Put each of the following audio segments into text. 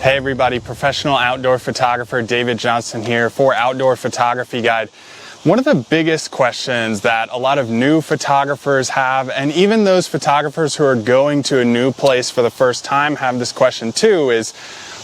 Hey everybody, professional outdoor photographer David Johnston here for Outdoor Photography Guide. One of the biggest questions that a lot of new photographers have, and even those photographers who are going to a new place for the first time have this question too, is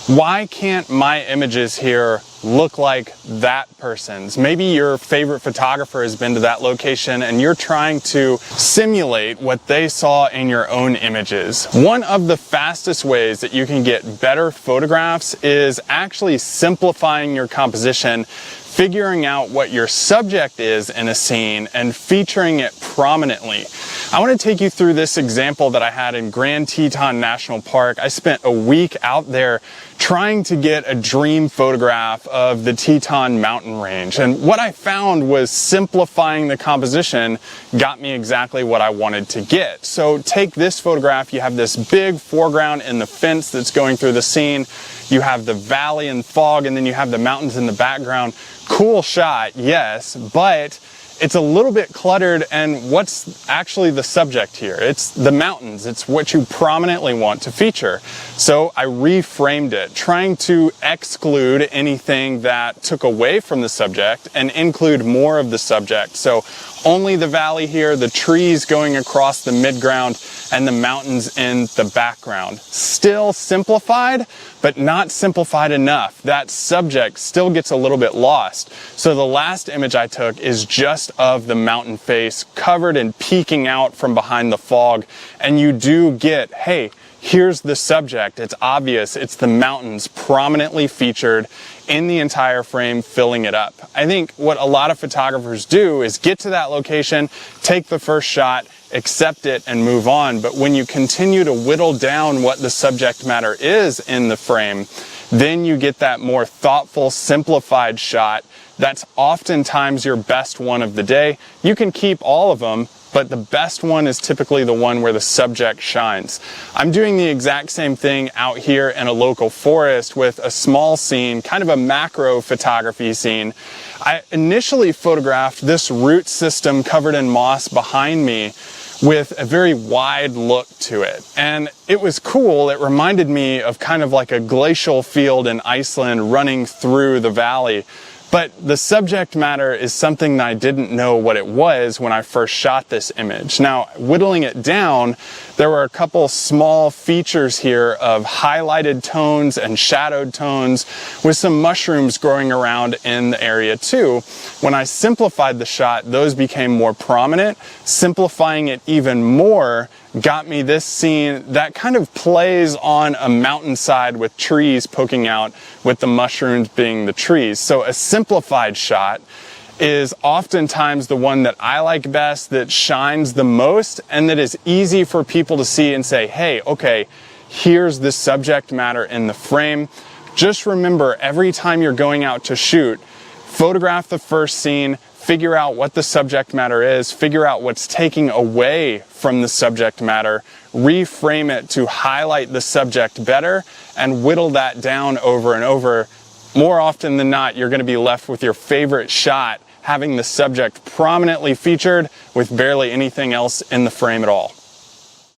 why can't my images here look like that person's? Maybe your favorite photographer has been to that location and you're trying to simulate what they saw in your own images. One of the fastest ways that you can get better photographs is actually simplifying your composition, figuring out what your subject is in a scene and featuring it prominently. I want to take you through this example that I had in Grand Teton National Park. I spent a week out there trying to get a dream photograph of the Teton mountain range. And what I found was simplifying the composition got me exactly what I wanted to get. So take this photograph. You have this big foreground in the fence that's going through the scene. You have the valley and fog, and then you have the mountains in the background. Cool shot, yes, but it's a little bit cluttered, and what's actually the subject here? It's the mountains. It's what you prominently want to feature. So I reframed it, trying to exclude anything that took away from the subject and include more of the subject. So only the valley here, the trees going across the midground, and the mountains in the background. Still simplified, but not simplified enough. That subject still gets a little bit lost. So the last image I took is just of the mountain face, covered and peeking out from behind the fog. And you do get, hey, here's the subject. It's obvious. It's the mountains prominently featured in the entire frame, filling it up. I think what a lot of photographers do is get to that location, take the first shot, accept it, and move on. But when you continue to whittle down what the subject matter is in the frame, then you get that more thoughtful, simplified shot. That's oftentimes your best one of the day. You can keep all of them, but the best one is typically the one where the subject shines. I'm doing the exact same thing out here in a local forest with a small scene, kind of a macro photography scene. I initially photographed this root system covered in moss behind me with a very wide look to it. And it was cool. It reminded me of kind of like a glacial field in Iceland running through the valley. But the subject matter is something that I didn't know what it was when I first shot this image. Now, whittling it down, there were a couple small features here of highlighted tones and shadowed tones with some mushrooms growing around in the area too. When I simplified the shot, those became more prominent. Simplifying it even more got me this scene that kind of plays on a mountainside with trees poking out, with the mushrooms being the trees. So a simplified shot is oftentimes the one that I like best, that shines the most, and that is easy for people to see and say, hey, okay, here's the subject matter in the frame. Just remember, every time you're going out to shoot, photograph the first scene, figure out what the subject matter is, figure out what's taking away from the subject matter, reframe it to highlight the subject better, and whittle that down over and over. More often than not, you're going to be left with your favorite shot having the subject prominently featured with barely anything else in the frame at all.